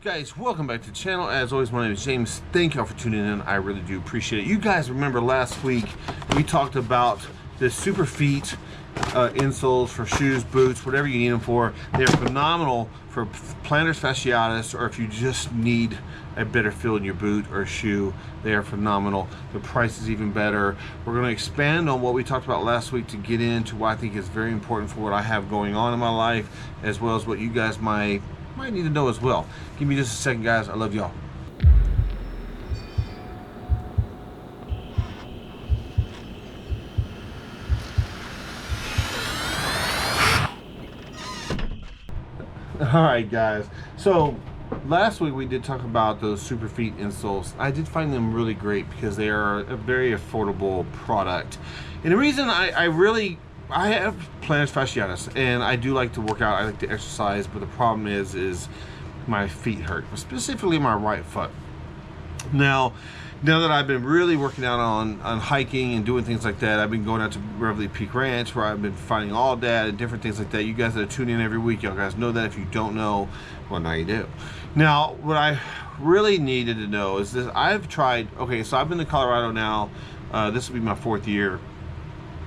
Guys, welcome back to the channel. As always, my name is James. Thank y'all for tuning in. I really do appreciate it. You guys remember last week we talked about the Super Feet insoles for shoes, boots, whatever you need them for. They're phenomenal for plantar fasciitis, or if you just need a better feel in your boot or shoe. They are phenomenal. The price is even better. We're going to expand on what we talked about last week to get into what I think is very important for what I have going on in my life, as well as what you guys might need to know as well. Give me just a second, guys. I love y'all. Alright guys, so last week we did talk about those Super Feet insoles. I did find them really great because they are a very affordable product. And the reason I have plantar fasciitis and I do like to work out, I like to exercise, but the problem is my feet hurt, specifically my right foot. Now that I've been really working out on hiking and doing things like that, I've been going out to Beverly Peak Ranch where I've been finding all that and different things like that. You guys that tune in every week, y'all guys know that. If you don't know, well, now you do. Now, what I really needed to know is this. I've tried, okay, so I've been to Colorado now. This will be my 4th year.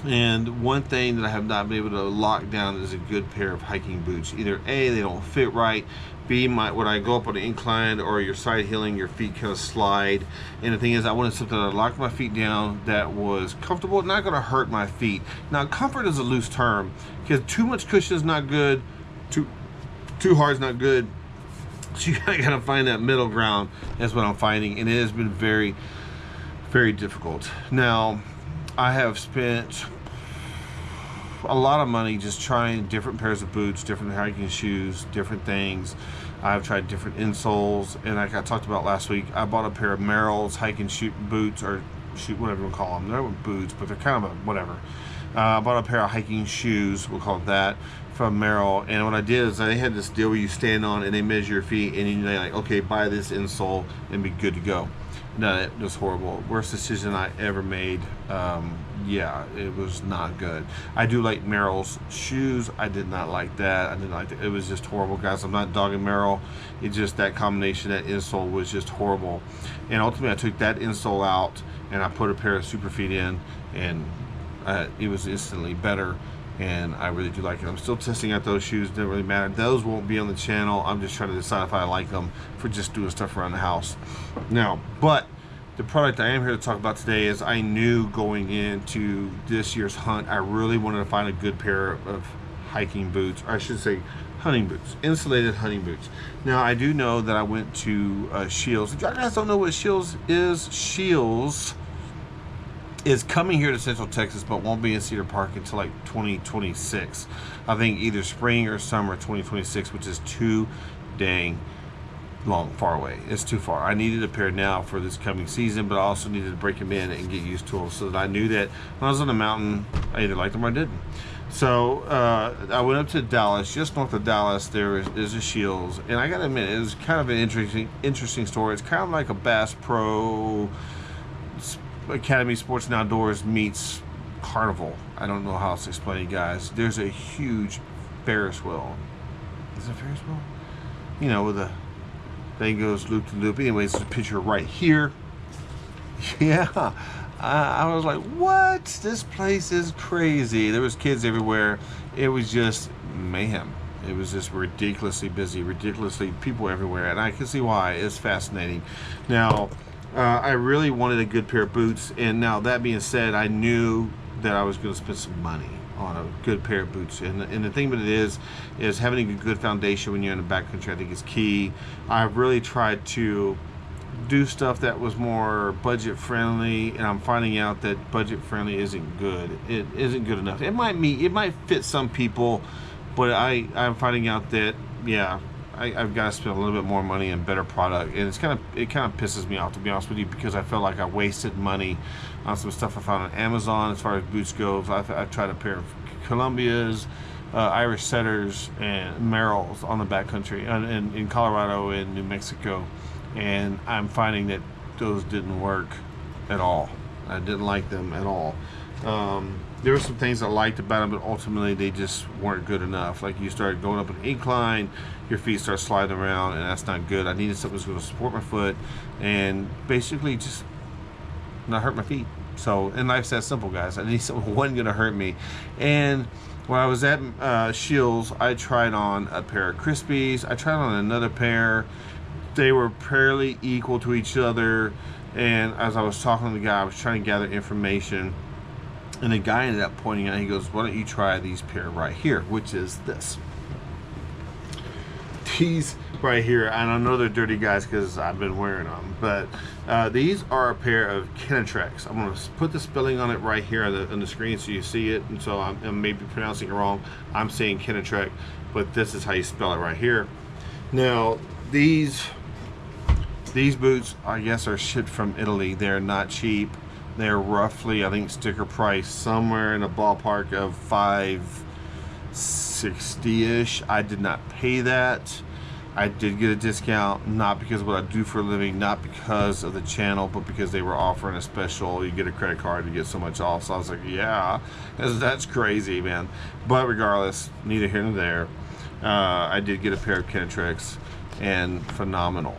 And one thing that I have not been able to lock down is a good pair of hiking boots. Either A, they don't fit right, B, when I go up on an incline or you're side hilling, your feet kind of slide. And the thing is, I wanted something that locked my feet down that was comfortable, not going to hurt my feet. Now, comfort is a loose term because too much cushion is not good, too hard is not good. So you gotta find that middle ground. That's what I'm finding, and it has been very, very difficult. Now, I have spent a lot of money just trying different pairs of boots, different hiking shoes, different things. I've tried different insoles, and like I talked about last week, I bought a pair of Merrell's hiking shoe boots, or shoot, whatever you call them. They're boots, but they're kind of a whatever. I bought a pair of hiking shoes, we'll call it that, from Merrell. And what I did is they had this deal where you stand on and they measure your feet, and they're like, okay, buy this insole and be good to go. No, it was horrible. Worst decision I ever made. Yeah, it was not good. I do like Merrell's shoes. I did not like that. I didn't like it. It was just horrible, guys. I'm not dogging Merrell. It just, that combination, that insole was just horrible. And ultimately, I took that insole out and I put a pair of Super Feet in, and it was instantly better. And I really do like it. I'm still testing out those shoes. Doesn't really matter. Those won't be on the channel. I'm just trying to decide if I like them for just doing stuff around the house. Now, but the product I am here to talk about today is, I knew going into this year's hunt, I really wanted to find a good pair of hiking boots, or I should say hunting boots, insulated hunting boots. Now, I do know that I went to Scheels. If you guys don't know what Scheels is, Scheels is coming here to Central Texas, but won't be in Cedar Park until like 2026. I think either spring or summer 2026, which is too dang far away. It's too far. I needed a pair now for this coming season, but I also needed to break them in and get used to them, so that I knew that when I was on the mountain, I either liked them or I didn't. So I went up to Dallas, just north of Dallas. There's a Scheels, and I gotta admit, it was kind of an interesting story. It's kind of like a Bass Pro Academy Sports and Outdoors meets Carnival. I don't know how else to explain it, guys. There's a huge Ferris wheel. Is it a Ferris wheel? You know, with a thing goes loop to loop. Anyways, the picture right here. Yeah, I was like, what? This place is crazy. There was kids everywhere. It was just mayhem. It was just ridiculously busy, ridiculously people everywhere, and I can see why. It's fascinating. Now, I really wanted a good pair of boots, and now that being said, I knew that I was going to spend some money on a good pair of boots, and the thing with it is having a good foundation when you're in the backcountry, I think, is key. I've really tried to do stuff that was more budget friendly, and I'm finding out that budget friendly isn't good. It isn't good enough. It might fit some people, but I'm finding out that, yeah, I've got to spend a little bit more money and better product, and it kind of pisses me off, to be honest with you, because I felt like I wasted money on some stuff I found on Amazon as far as boots goes. I've tried a pair of Columbias, Irish Setters, and Merrells on the backcountry, and in Colorado and New Mexico, and I'm finding that those didn't work at all. I didn't like them at all. There were some things I liked about them, but ultimately they just weren't good enough. Like you started going up an incline, your feet start sliding around, and that's not good. I needed something that's going to support my foot and basically just not hurt my feet. So, and life's that simple, guys. I need something that wasn't going to hurt me. And when I was at Shields, I tried on a pair of Crispies. I tried on another pair. They were fairly equal to each other. And as I was talking to the guy, I was trying to gather information. And the guy ended up pointing out, he goes, why don't you try these pair right here, which is this. These right here, and I know they're dirty, guys, because I've been wearing them, but these are a pair of Kenetreks. I'm going to put the spelling on it right here on the screen so you see it, and so I'm maybe pronouncing it wrong. I'm saying Kenetrek, but this is how you spell it right here. Now, these boots, I guess, are shipped from Italy. They're not cheap. They're roughly, I think, sticker price somewhere in the ballpark of $560-ish. I did not pay that. I did get a discount, not because of what I do for a living, not because of the channel, but because they were offering a special. You get a credit card, you get so much off. So I was like, yeah, that's crazy, man. But regardless, neither here nor there. I did get a pair of Kenetreks, and phenomenal.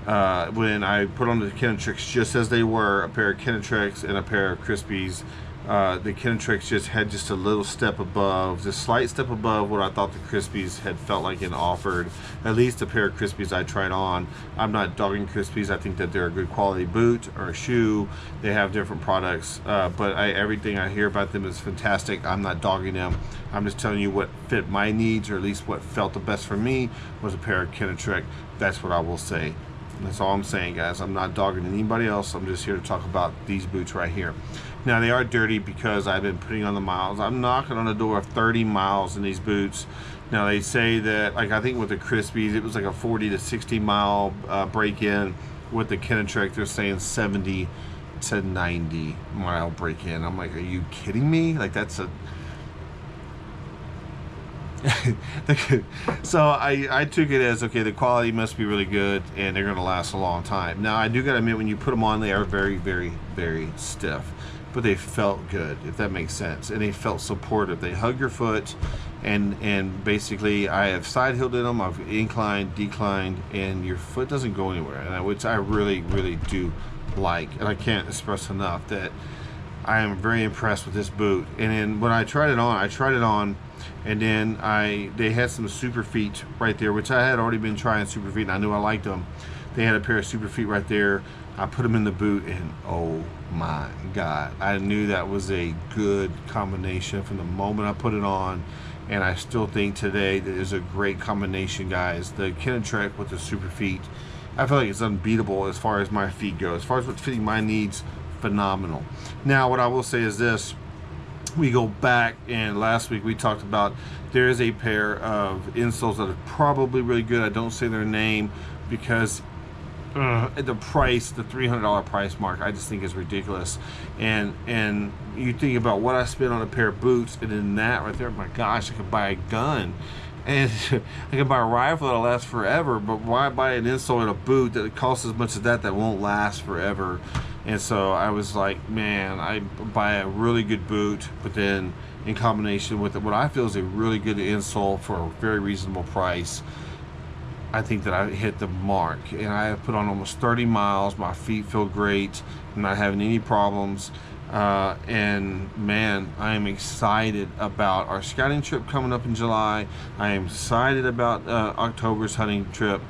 When I put on the Kenetreks just as they were, a pair of Kenetreks and a pair of Crispies, the Kenetreks just had just a little step above, just a slight step above what I thought the Crispies had felt like and offered. At least a pair of Crispies I tried on. I'm not dogging Crispies. I think that they're a good quality boot or a shoe. They have different products, but everything I hear about them is fantastic. I'm not dogging them. I'm just telling you what fit my needs, or at least what felt the best for me, was a pair of Kenetrek. That's what I will say. That's all I'm saying, guys. I'm not dogging anybody else. I'm just here to talk about these boots right here. Now, they are dirty because I've been putting on the miles. I'm knocking on the door of 30 miles in these boots. Now, they say that, like, I think with the Crispies, it was like a 40 to 60 mile break-in. With the Kenetrek, they're saying 70 to 90 mile break-in. I'm like, are you kidding me? Like, that's a... So I took it as, okay, the quality must be really good and they're going to last a long time. Now, I do got to admit, when you put them on, they are very, very, very stiff, but they felt good, if that makes sense, and they felt supportive. They hug your foot, and basically I have side heeled in them, I've inclined, declined, and your foot doesn't go anywhere, and which I really, really do like, and I can't express enough that I am very impressed with this boot. And then when I tried it on, and then they had some super feet right there, which I had already been trying super feet, and I knew I liked them. They had a pair of super feet right there. I put them in the boot, and oh my God, I knew that was a good combination from the moment I put it on, and I still think today that is a great combination, guys. The Kenetrek with the super feet, I feel like it's unbeatable as far as my feet go. As far as what's fitting my needs, phenomenal. Now, what I will say is this. We go back, and last week we talked about, there is a pair of insoles that are probably really good. I don't say their name because the price, the $300 price mark, I just think is ridiculous. And you think about what I spent on a pair of boots, and then that right there, my gosh, I could buy a gun. And I could buy a rifle that'll last forever, but why buy an insole and a boot that costs as much as that won't last forever? And so I was like, man, I buy a really good boot, but then in combination with what I feel is a really good insole for a very reasonable price, I think that I hit the mark. And I have put on almost 30 miles. My feet feel great. I'm not having any problems. And man, I am excited about our scouting trip coming up in July. I am excited about October's hunting trip.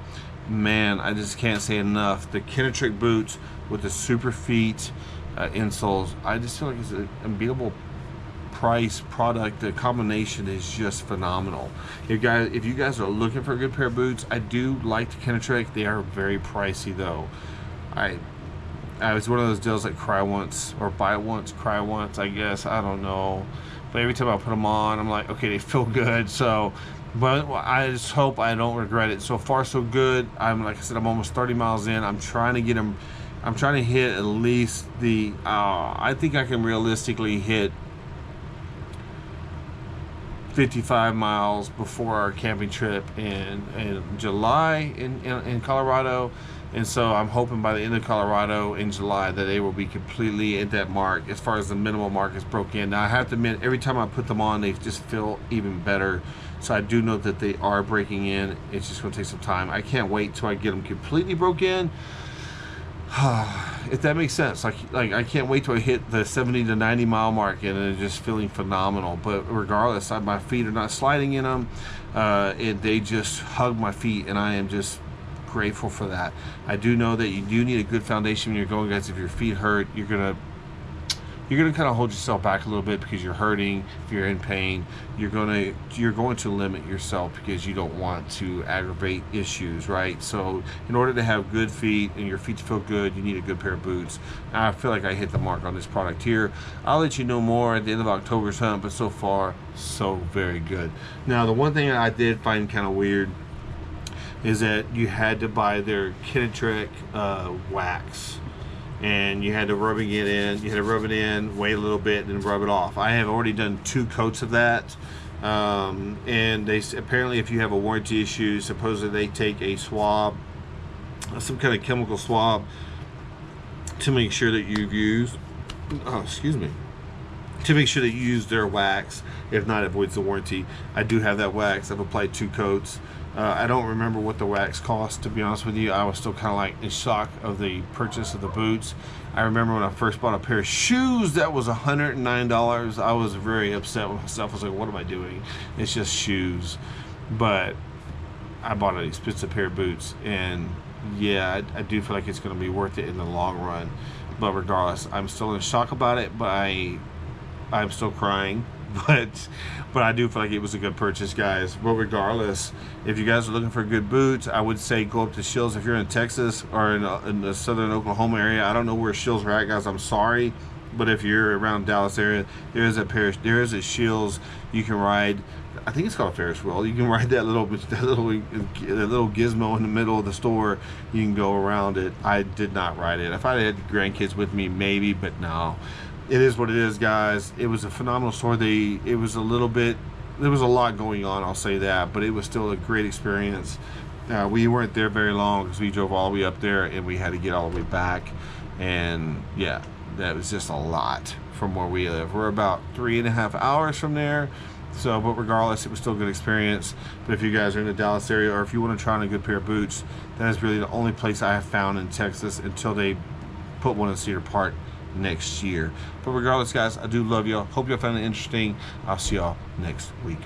Man, I just can't say enough. The Kenetrek boots with the super feet insoles, I just feel like it's an unbeatable price product. The combination is just phenomenal. If you guys are looking for a good pair of boots, I do like the Kenetrek. They are very pricey though. I was one of those deals like cry once or buy once, cry once, I guess. I don't know. But every time I put them on, I'm like, okay, they feel good. So, but I just hope I don't regret it. So far, so good. Like I said, I'm almost 30 miles in. I'm trying to get them. I'm trying to hit at least I think I can realistically hit 55 miles before our camping trip in July in Colorado. And so I'm hoping by the end of Colorado in July that they will be completely at that mark as far as the minimal mark is broken in. Now I have to admit, every time I put them on, they just feel even better. So I do know that they are breaking in. It's just gonna take some time. I can't wait till I get them completely broke in. If that makes sense. Like I can't wait till I hit the 70 to 90 mile mark and it's just feeling phenomenal. But regardless, my feet are not sliding in them. They just hug my feet, and I am just grateful for that. I do know that you do need a good foundation when you're going, guys. If your feet hurt, you're gonna kind of hold yourself back a little bit because you're hurting. If you're in pain, you're going to limit yourself because you don't want to aggravate issues, right? So in order to have good feet and your feet to feel good, you need a good pair of boots. Now, I feel like I hit the mark on this product here. I'll let you know more at the end of October's hunt, but so far, so very good. Now, the one thing I did find kind of weird is that you had to buy their Kenetrek wax, and you had to rub it in, wait a little bit, and then rub it off. I have already done 2 coats of that, and they apparently, if you have a warranty issue, supposedly they take a swab, some kind of chemical swab, to make sure that you've used, to make sure that you use their wax. If not, it voids the warranty. I do have that wax. I've applied 2 coats. I don't remember what the wax cost, to be honest with you. I was still kind of like in shock of the purchase of the boots. I remember when I first bought a pair of shoes that was $109. I was very upset with myself. I was like, what am I doing? It's just shoes. But I bought an expensive pair of boots, and yeah, I do feel like it's going to be worth it in the long run. But regardless, I'm still in shock about it, but I'm still crying. But I do feel like it was a good purchase, guys. But regardless, if you guys are looking for good boots, I would say go up to Shills. If you're in Texas or in the southern Oklahoma area, I don't know where Shills are at, guys. I'm sorry, but if you're around Dallas area, there is a Shills you can ride. I think it's called a Ferris wheel. You can ride that little gizmo in the middle of the store. You can go around it. I did not ride it. If I had grandkids with me, maybe, but no. It is what it is, guys. It was a phenomenal store. There was a lot going on, I'll say that, but it was still a great experience. We weren't there very long because we drove all the way up there and we had to get all the way back. And yeah, that was just a lot from where we live. We're about 3.5 hours from there. So, but regardless, it was still a good experience. But if you guys are in the Dallas area, or if you want to try on a good pair of boots, that is really the only place I have found in Texas until they put one in Cedar Park next year. But regardless, guys, I do love y'all. Hope y'all found it interesting. I'll see y'all next week.